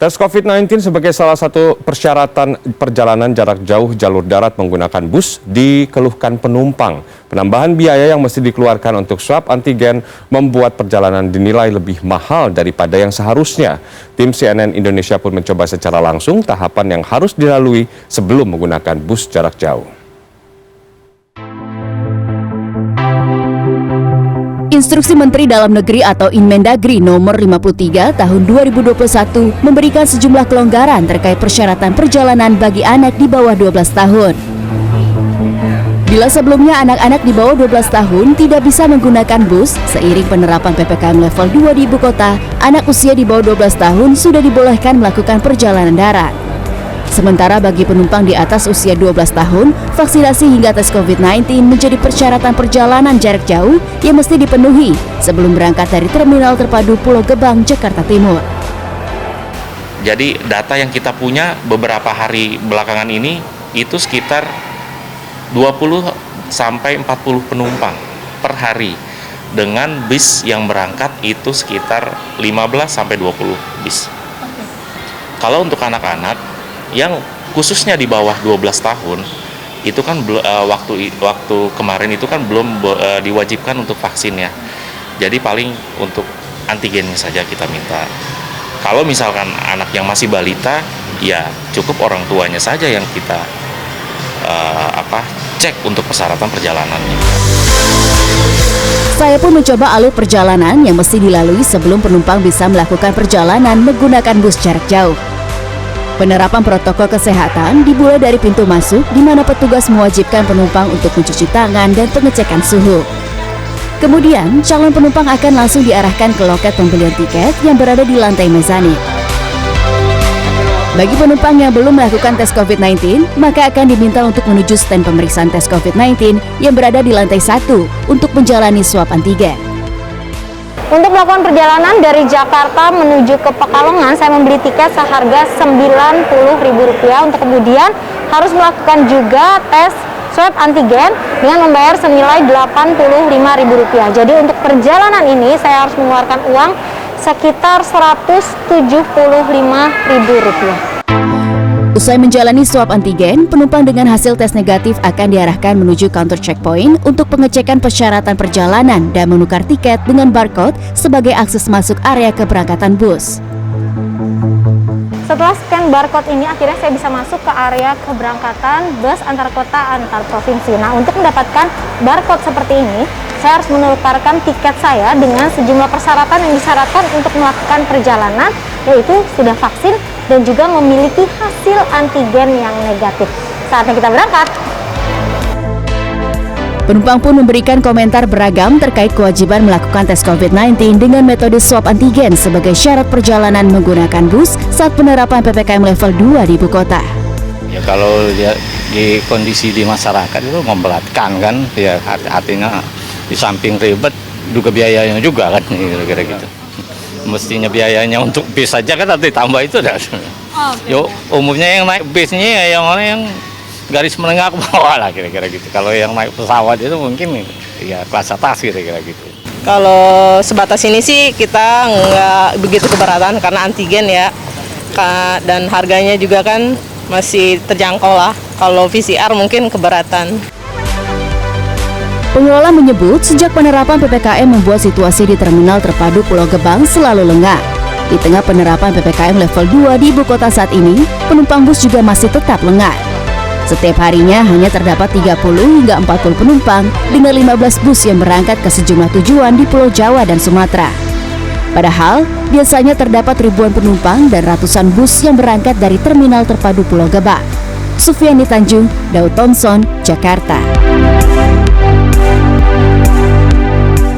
Tes COVID-19 sebagai salah satu persyaratan perjalanan jarak jauh jalur darat menggunakan bus dikeluhkan penumpang. Penambahan biaya yang mesti dikeluarkan untuk swab antigen membuat perjalanan dinilai lebih mahal daripada yang seharusnya. Tim CNN Indonesia pun mencoba secara langsung tahapan yang harus dilalui sebelum menggunakan bus jarak jauh. Instruksi Menteri Dalam Negeri atau Inmendagri nomor 53 tahun 2021 memberikan sejumlah kelonggaran terkait persyaratan perjalanan bagi anak di bawah 12 tahun. Bila sebelumnya anak-anak di bawah 12 tahun tidak bisa menggunakan bus, seiring penerapan PPKM level 2 di ibu kota, anak usia di bawah 12 tahun sudah dibolehkan melakukan perjalanan darat. Sementara bagi penumpang di atas usia 12 tahun, vaksinasi hingga tes COVID-19 menjadi persyaratan perjalanan jarak jauh yang mesti dipenuhi sebelum berangkat dari Terminal Terpadu Pulau Gebang, Jakarta Timur. Jadi data yang kita punya beberapa hari belakangan ini itu sekitar 20 sampai 40 penumpang per hari. Dengan bis yang berangkat itu sekitar 15 sampai 20 bis. Kalau untuk anak-anak yang khususnya di bawah 12 tahun itu kan waktu kemarin itu kan belum diwajibkan untuk vaksin ya. Jadi paling untuk antigennya saja kita minta. Kalau misalkan anak yang masih balita, ya cukup orang tuanya saja yang kita cek untuk persyaratan perjalanannya. Saya pun mencoba alur perjalanan yang mesti dilalui sebelum penumpang bisa melakukan perjalanan menggunakan bus jarak jauh. Penerapan protokol kesehatan dimulai dari pintu masuk di mana petugas mewajibkan penumpang untuk mencuci tangan dan pengecekan suhu. Kemudian, calon penumpang akan langsung diarahkan ke loket pembelian tiket yang berada di lantai mezanin. Bagi penumpang yang belum melakukan tes COVID-19, maka akan diminta untuk menuju stand pemeriksaan tes COVID-19 yang berada di lantai 1 untuk menjalani swab antigen. Untuk melakukan perjalanan dari Jakarta menuju ke Pekalongan, saya membeli tiket seharga Rp90.000 untuk kemudian harus melakukan juga tes swab antigen dengan membayar senilai Rp85.000. Jadi untuk perjalanan ini saya harus mengeluarkan uang sekitar Rp175.000. Usai menjalani swab antigen, penumpang dengan hasil tes negatif akan diarahkan menuju counter checkpoint untuk pengecekan persyaratan perjalanan dan menukar tiket dengan barcode sebagai akses masuk area keberangkatan bus. Setelah scan barcode ini, akhirnya saya bisa masuk ke area keberangkatan bus antar kota antar provinsi. Nah, untuk mendapatkan barcode seperti ini, saya harus menukarkan tiket saya dengan sejumlah persyaratan yang disyaratkan untuk melakukan perjalanan, yaitu sudah vaksin dan juga memiliki hasil antigen yang negatif. Saatnya kita berangkat. Penumpang pun memberikan komentar beragam terkait kewajiban melakukan tes COVID-19 dengan metode swab antigen sebagai syarat perjalanan menggunakan bus saat penerapan PPKM level 2 di ibu kota. Ya kalau di kondisi di masyarakat itu memberatkan kan, ya artinya di samping ribet juga biayanya juga kan, kira-kira gitu. Mestinya biayanya untuk bis saja kan nanti tambah itu dah. Yo umumnya yang naik bisnya ya yang orang yang garis menengah ke bawah lah kira-kira gitu. Kalau yang naik pesawat itu mungkin ya kelas atas kira-kira gitu. Kalau sebatas ini sih kita nggak begitu keberatan karena antigen ya, dan harganya juga kan masih terjangkau lah. Kalau PCR mungkin keberatan. Pengelola menyebut sejak penerapan PPKM membuat situasi di Terminal Terpadu Pulau Gebang selalu lengah. Di tengah penerapan PPKM level 2 di ibu kota saat ini, penumpang bus juga masih tetap lengah. Setiap harinya hanya terdapat 30 hingga 40 penumpang dengan 15 bus yang berangkat ke sejumlah tujuan di Pulau Jawa dan Sumatera. Padahal, biasanya terdapat ribuan penumpang dan ratusan bus yang berangkat dari Terminal Terpadu Pulau Gebang. Sufiani Tanjung, Daud Thompson, Jakarta.